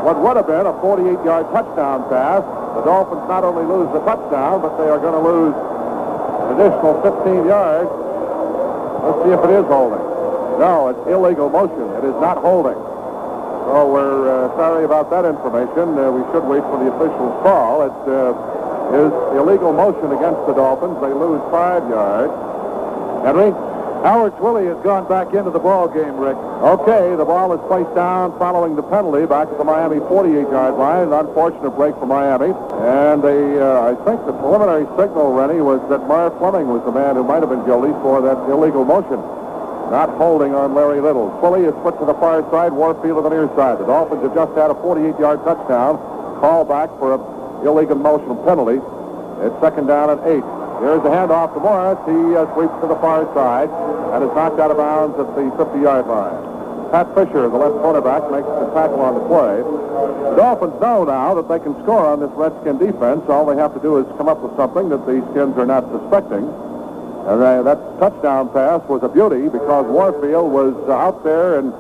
What would have been a 48-yard touchdown pass. The Dolphins not only lose the touchdown, but they are going to lose an additional 15 yards. Let's see if it is holding. No, it's illegal motion. It is not holding. So we're sorry about that information. We should wait for the official's call. It is illegal motion against the Dolphins. They lose 5 yards. Henry? Howard Twilley has gone back into the ball game, Rick. Okay, the ball is placed down following the penalty back at the Miami 48-yard line. An unfortunate break for Miami. And I think the preliminary signal, Rennie, was that Marv Fleming was the man who might have been guilty for that illegal motion. Not holding on Larry Little. Twilley is put to the far side, Warfield to the near side. The Dolphins have just had a 48-yard touchdown. Call back for an illegal motion penalty. It's second down and 8. Here's the handoff to Morris. He sweeps to the far side and is knocked out of bounds at the 50-yard line. Pat Fisher, the left cornerback, makes the tackle on the play. The Dolphins know now that they can score on this Redskin defense. All they have to do is come up with something that the Skins are not suspecting. And that touchdown pass was a beauty because Warfield was out there and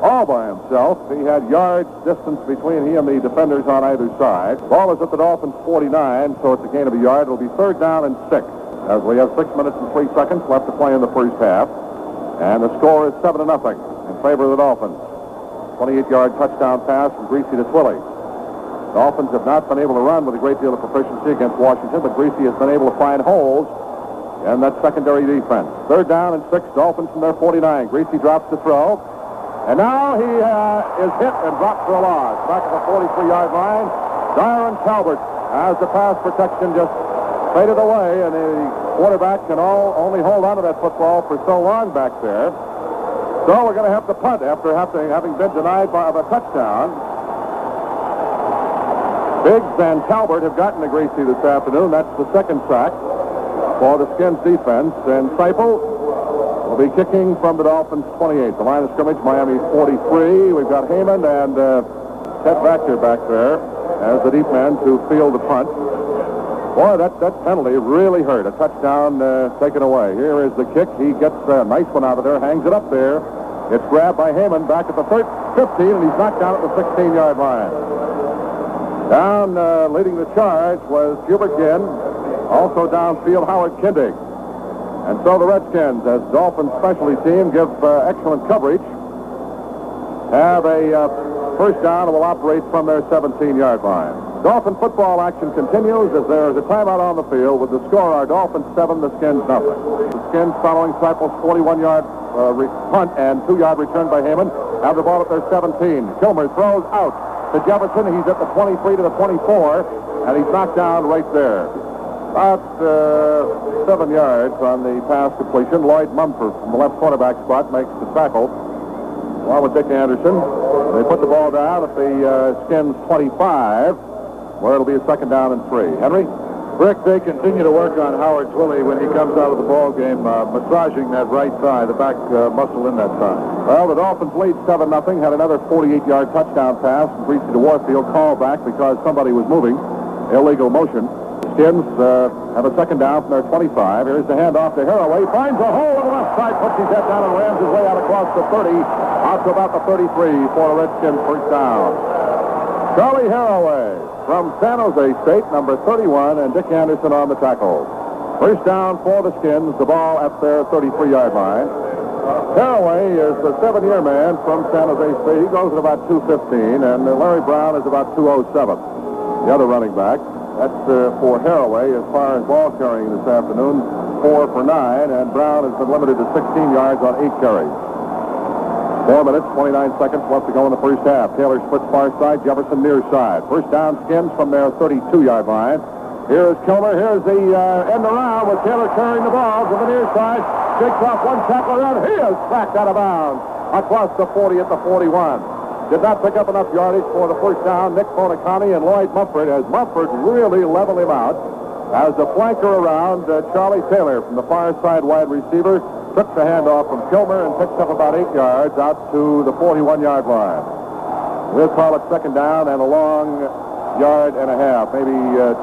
all by himself. He had yards distance between he and the defenders on either side. Ball is at the Dolphins 49, so it's a gain of a yard. It'll be third down and 6, as we have 6 minutes and 3 seconds left to play in the first half. And the score is 7-0 in favor of the Dolphins. 28-yard touchdown pass from Greasy to Twilley. Dolphins have not been able to run with a great deal of proficiency against Washington, but Greasy has been able to find holes in that secondary defense. Third down and 6, Dolphins from their 49. Greasy drops to throw. And now he is hit and dropped for a loss. Back at the 43-yard line, Darren Talbert has the pass protection just faded away, and the quarterback can only hold on to that football for so long back there. So we're going to have to punt after having been denied of a touchdown. Biggs and Talbert have gotten to Greasy this afternoon. That's the second sack for the Skins defense. And Seipel will be kicking from the Dolphins 28. The line of scrimmage, Miami 43. We've got Heyman and Ted Vactor back there as the deep man to field the punt. Boy, that penalty really hurt. A touchdown taken away. Here is the kick. He gets a nice one out of there, hangs it up there. It's grabbed by Heyman back at the 15, and he's knocked down at the 16-yard line. Down leading the charge was Hubert Ginn. Also downfield, Howard Kindig. And so the Redskins, as Dolphins specialty team, give excellent coverage, have a first down and will operate from their 17-yard line. Dolphin football action continues as there is a timeout on the field with the score are Dolphins 7, the Skins 0. The Skins, following Seipel's 41-yard punt and 2-yard return by Heyman, have the ball at their 17. Kilmer throws out to Jefferson. He's at the 23 to the 24, and he's knocked down right there. About 7 yards on the pass completion. Lloyd Mumford from the left cornerback spot makes the tackle, along with Dick Anderson. They put the ball down at the Skins 25, where it'll be a second down and 3. Henry? Rick, they continue to work on Howard Twilley when he comes out of the ball game, massaging that right thigh, the back muscle in that thigh. Well, the Dolphins lead 7-0, had another 48-yard touchdown pass from Greasy to Warfield, called back because somebody was moving. Illegal motion. Skins have a second down from their 25. Here's the handoff to Haraway. Finds a hole on the left side, puts his head down and rams his way out across the 30, out to about the 33 for a Redskins first down. Charlie Haraway from San Jose State, number 31, and Dick Anderson on the tackle. First down for the Skins, the ball at their 33-yard line. Haraway is the 7-year man from San Jose State. He goes at about 215, and Larry Brown is about 207. The other running back. That's for Haraway as far as ball carrying this afternoon, 4 for 9, and Brown has been limited to 16 yards on 8 carries. 4 minutes, 29 seconds left to go in the first half. Taylor splits far side, Jefferson near side. First down, Skins from their 32-yard line. Here's Kilmer. Here's the end around with Taylor carrying the ball to the near side. Shakes off one tackler around. He is sacked out of bounds across the 40 at the 41. Did not pick up enough yardage for the first down. Nick Bonacani and Lloyd Mumford, as Mumford really leveled him out. As the flanker around, Charlie Taylor from the far side wide receiver took the handoff from Kilmer and picked up about 8 yards out to the 41-yard line. We'll call it second down and a long yard and a half, maybe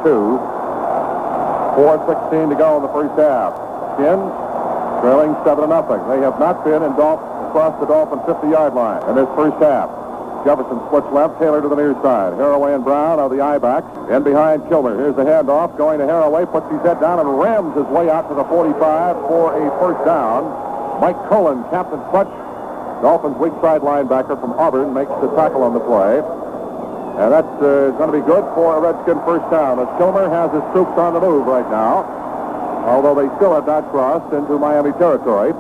2. 4:16 to go in the first half. Skins trailing 7-0. They have not been across the Dolphin 50-yard line in this first half. Jefferson splits left, Taylor to the near side. Haraway and Brown are the I-backs. In behind Kilmer. Here's the handoff going to Haraway, puts his head down and rams his way out to the 45 for a first down. Mike Cullen, Captain Clutch, Dolphins weak side linebacker from Auburn, makes the tackle on the play. And that's going to be good for a Redskin first down, as Kilmer has his troops on the move right now, although they still have not crossed into Miami territory.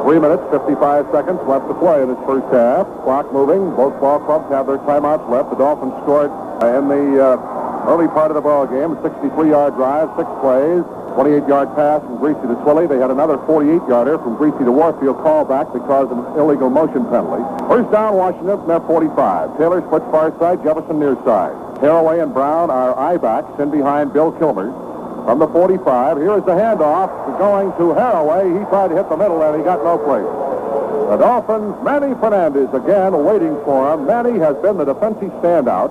3 minutes, 55 seconds left to play in this first half. Clock moving. Both ball clubs have their timeouts left. The Dolphins scored in the early part of the ball game. A 63-yard drive, 6 plays, 28-yard pass from Greasy to Twilley. They had another 48-yarder from Greasy to Warfield called back because of an illegal motion penalty. First down, Washington from their 45. Taylor splits far side, Jefferson near side. Haraway and Brown are I-backs in behind Bill Kilmer. From the 45, here is the handoff going to Haraway. He tried to hit the middle, and he got no place. The Dolphins, Manny Fernandez again waiting for him. Manny has been the defensive standout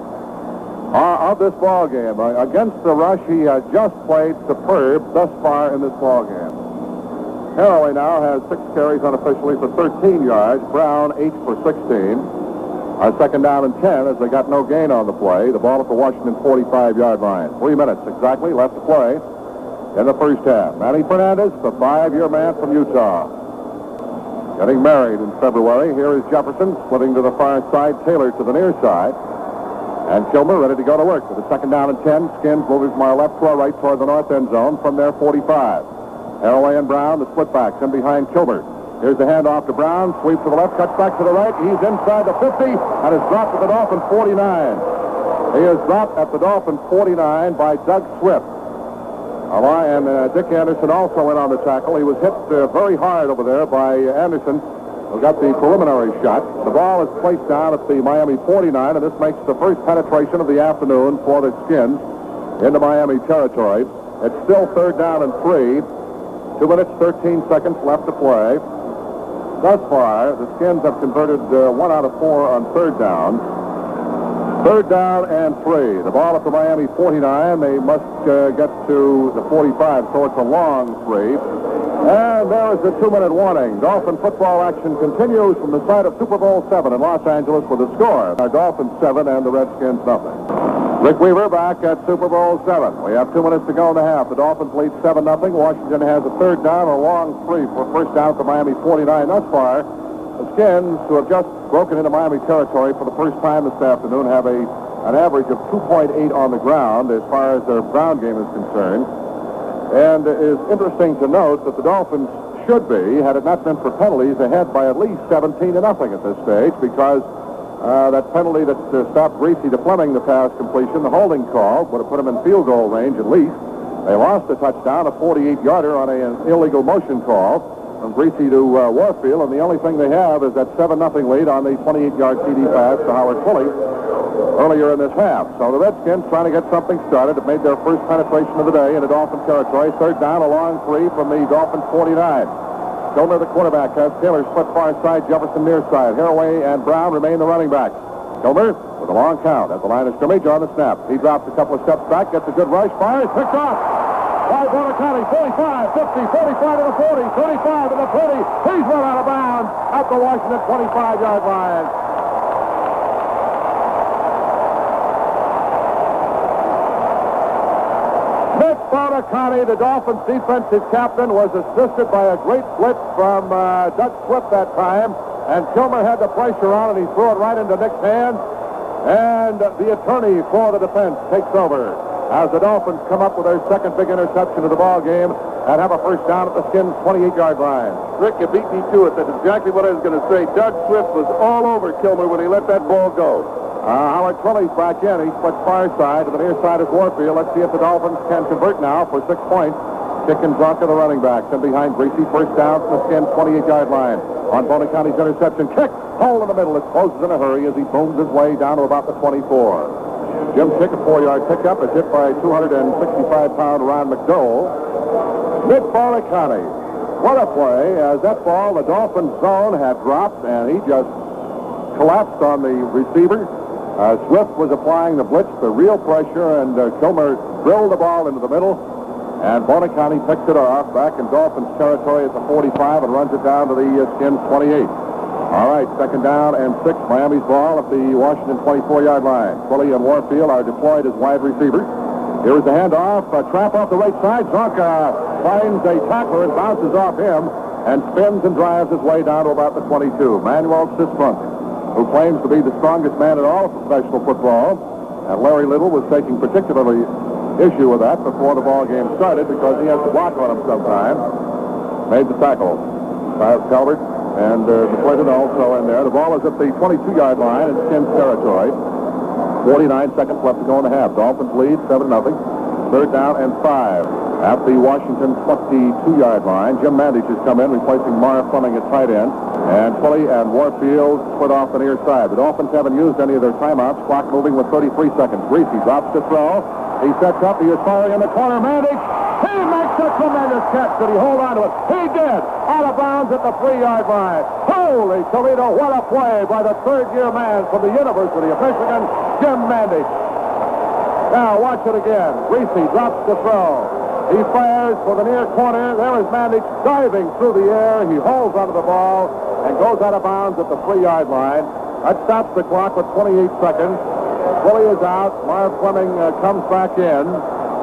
of this ball game. Against the rush, he has just played superb thus far in this ball game. Haraway now has 6 carries unofficially for 13 yards. Brown 8 for 16. Second down and 10 as they got no gain on the play. The ball at the Washington 45-yard line. 3 minutes exactly left to play in the first half. Manny Fernandez, the 5-year man from Utah. Getting married in February. Here is Jefferson splitting to the far side, Taylor to the near side. And Kilmer ready to go to work with a second down and 10. Skins moving from our left to our right toward the north end zone from their 45. Haraway and Brown, the split backs in behind Kilmer. Here's the handoff to Brown. Sweep to the left, cuts back to the right. He's inside the 50 and is dropped at the Dolphin 49. He is dropped at the Dolphin 49 by Doug Swift. And Dick Anderson also went on the tackle. He was hit very hard over there by Anderson, who got the preliminary shot. The ball is placed down at the Miami 49, and this makes the first penetration of the afternoon for the Skins into Miami territory. It's still third down and 3. 2 minutes, 13 seconds left to play. Thus far, the Skins have converted 1 out of 4 on third down. Third down and 3. The ball at the Miami 49. They must get to the 45, so it's a long 3. And there is the 2-minute warning. Dolphin football action continues from the site of Super Bowl VII in Los Angeles with a score. Our Dolphins 7 and the Redskins nothing. Rick Weaver back at Super Bowl VII. We have 2 minutes to go in the half. The Dolphins lead 7-0. Washington has a third down, a long 3 for first down to Miami 49. Thus far, the Skins, who have just broken into Miami territory for the first time this afternoon, have an average of 2.8 on the ground as far as their ground game is concerned. And it is interesting to note that the Dolphins should be, had it not been for penalties, ahead by at least 17-0 at this stage, because that penalty that stopped Greasy to Fleming, the pass completion, the holding call, would have put him in field goal range at least. They lost a touchdown, a 48-yarder on an illegal motion call from Greasy to Warfield, and the only thing they have is that 7-0 lead on the 28-yard TD pass to Howard Pulley earlier in this half. So the Redskins trying to get something started. Have made their first penetration of the day into Dolphin territory. Third down, a long 3 from the Dolphin 49. Kilmer, the quarterback, has Taylor split far side, Jefferson near side. Haraway and Brown remain the running backs. Kilmer with a long count at the line of scrimmage on the snap. He drops a couple of steps back, gets a good rush, fires, picked off by Bonacani. 45, 50, 45 to the 40, 35 to the 30. He's run out of bounds at the Washington 25-yard line. Bonacani, the Dolphins defensive captain, was assisted by a great blitz from Doug Swift that time, and Kilmer had the pressure on, and he threw it right into Nick's hands, and the attorney for the defense takes over as the Dolphins come up with their second big interception of the ball game and have a first down at the Skins' 28-yard line. Rick, you beat me to it. That's exactly what I was going to say. Doug Swift was all over Kilmer when he let that ball go. Howard Twilley's back in. He splits far side to the near side of Warfield. Let's see if the Dolphins can convert now for 6 points. Kick and drunk of the running backs. And behind Greasy, first down from the Skins' 28-yard line. On Bonacani's interception. Kick. Hole in the middle. It closes in a hurry as he booms his way down to about the 24. Jim Chick, a 4-yard pickup, is hit by 265-pound Ron McDowell. Mid Bonacani. What a play. As that ball, the Dolphins zone had dropped, and he just collapsed on the receiver. Swift was applying the blitz, the real pressure, and Kilmer drilled the ball into the middle. And Bonacani picks it off back in Dolphins territory at the 45 and runs it down to the Skins 28. All right, second down and 6. Miami's ball at the Washington 24-yard line. Quilly and Warfield are deployed as wide receivers. Here's the handoff. A trap off the right side. Zonka finds a tackler and bounces off him and spins and drives his way down to about the 22. Manuel Sistrunk, who claims to be the strongest man in all of professional football. And Larry Little was taking particularly issue with that before the ball game started because he has to block on him sometimes. Made the tackle. Calvert and McClinton also in there. The ball is at the 22-yard line in Skins territory. 49 seconds left to go in the half. Dolphins lead 7-0. Third down and 5 at the Washington 22-yard line. Jim Mandich has come in, replacing Mara Fleming at tight end. And Quilly and Warfield split off the near side. The Dolphins haven't used any of their timeouts. Clock moving with 33 seconds. Greasy drops to throw. He sets up. He is firing in the corner. Mandich. He makes a tremendous catch. Did he hold on to it? He did. Out of bounds at the 3-yard line. Holy Toledo, what a play by the third-year man from the University of Michigan, Jim Mandich. Now watch it again. Greasy drops to throw. He fires for the near corner. There is Mandich diving through the air. He holds onto the ball and goes out of bounds at the 3-yard line. That stops the clock with 28 seconds. Quilly is out. Marv Fleming comes back in.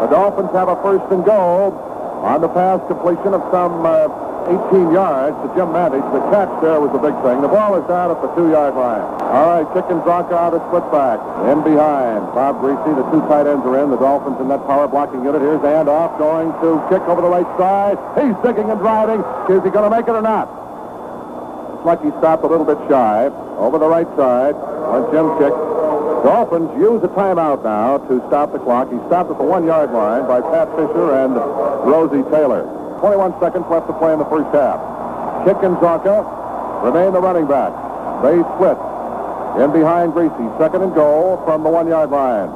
The Dolphins have a first and goal on the pass completion of some 18 yards to Jim Mandich. The catch there was the big thing. The ball is down at the 2-yard line. All right, Kick and Zonka out of split back. In behind. Bob Greasy. The two tight ends are in. The Dolphins in that power blocking unit. Here's the handoff going to Kick over the right side. He's digging and driving. Is he going to make it or not? Looks like he stopped a little bit shy. Over the right side. On Jim Kick. Dolphins use a timeout now to stop the clock. He stopped at the 1-yard line by Pat Fisher and Rosie Taylor. 21 seconds left to play in the first half. Kick and Zonka remain the running back. They split. In behind Greasy. Second and goal from the 1-yard line.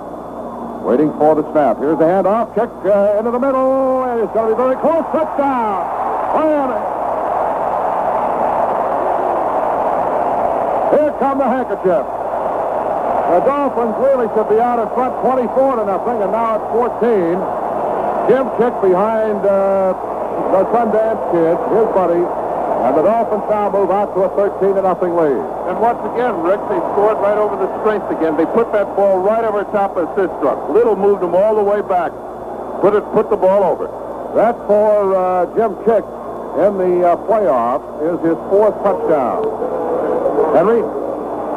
Waiting for the snap. Here's the handoff. Kick into the middle. And it's going to be very close. Touchdown. Miami. Here come the handkerchief. The Dolphins really should be out in front 24-0, and now it's 14. Jim Kick behind the Sundance Kid, his buddy, and the Dolphins now move out to a 13-0 lead. And once again, Rick, they scored right over the strength again. They put that ball right over top of Sistrunk. Little moved them all the way back. Put the ball over. That for Jim Kick in the playoffs is his 4th touchdown. Henry?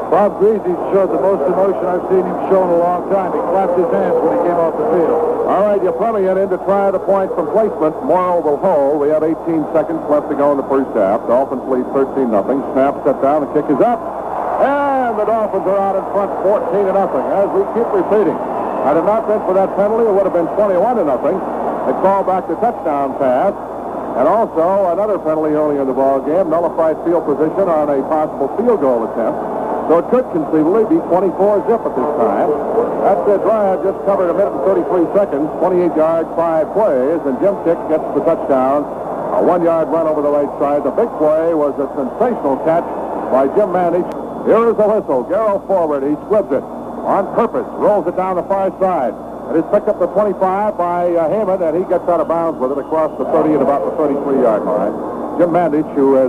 Bob Greasy showed the most emotion I've seen him show in a long time. He clapped his hands when he came off the field. All right, Yefremian in to try the point from placement. Morrow will hold. We have 18 seconds left to go in the first half. Dolphins lead 13-0. Snap set down. The kick is up. And the Dolphins are out in front 14-0. As we keep repeating, had it not been for that penalty, it would have been 21-0. They call back the touchdown pass. And also another penalty early in the ball game, nullified field position on a possible field goal attempt. So it could conceivably be 24-zip at this time. That drive just covered a minute and 33 seconds, 28 yards, 5 plays, and Jim Kick gets the touchdown. A 1-yard run over the right side. The big play was a sensational catch by Jim Mandich. Here is the whistle. Garrow forward. He squibs it on purpose, rolls it down the far side. It is picked up the 25 by Heyman, and he gets out of bounds with it across the 30 at about the 33-yard line. Jim Mandich, who has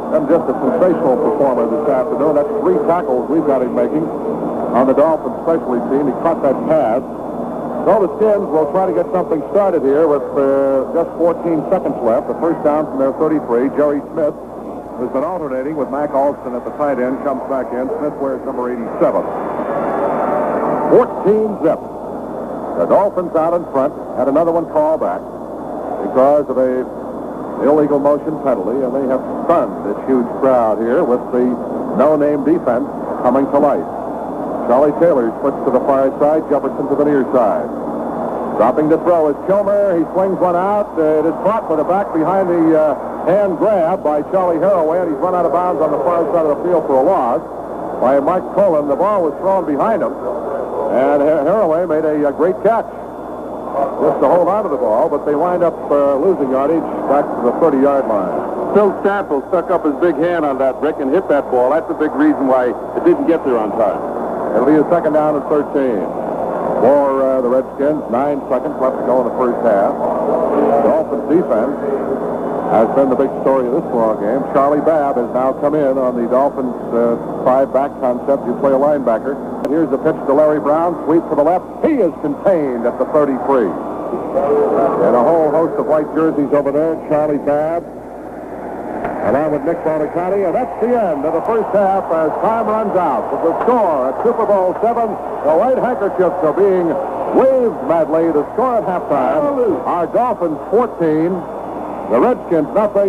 been just a sensational performer this afternoon. That's 3 tackles we've got him making on the Dolphins specialty team. He caught that pass. So the Skins will try to get something started here with just 14 seconds left. The first down from their 33. Jerry Smith has been alternating with Mac Alston at the tight end. Comes back in. Smith wears number 87. 14-zip. The Dolphins out in front had another one called back because of a illegal motion penalty, and they have stunned this huge crowd here with the no-name defense coming to life. Charlie Taylor splits to the far side, Jefferson to the near side. Dropping to throw is Kilmer. He swings one out. It is caught with the back behind the hand grab by Charlie Haraway, and he's run out of bounds on the far side of the field for a loss by Mike Cullen. The ball was thrown behind him, and Haraway made a great catch just to hold on to the ball, but they wind up losing yardage back to the 30-yard line. Phil Stample stuck up his big hand on that, Rick, and hit that ball. That's a big reason why it didn't get there on time. It'll be a second down and 13. for the Redskins. 9 seconds left to go in the first half. Dolphins defense has been the big story of this ball game. Charlie Babb has now come in on the Dolphins 5-back concept. You play a linebacker. And here's the pitch to Larry Brown. Sweep to the left. He is contained at the 33. And a whole host of white jerseys over there. Charlie Babb, along with Nick Bonicani. And that's the end of the first half as time runs out. With the score at Super Bowl VII, the white handkerchiefs are being waved madly. The score at halftime are Dolphins 14, the Redskins nothing.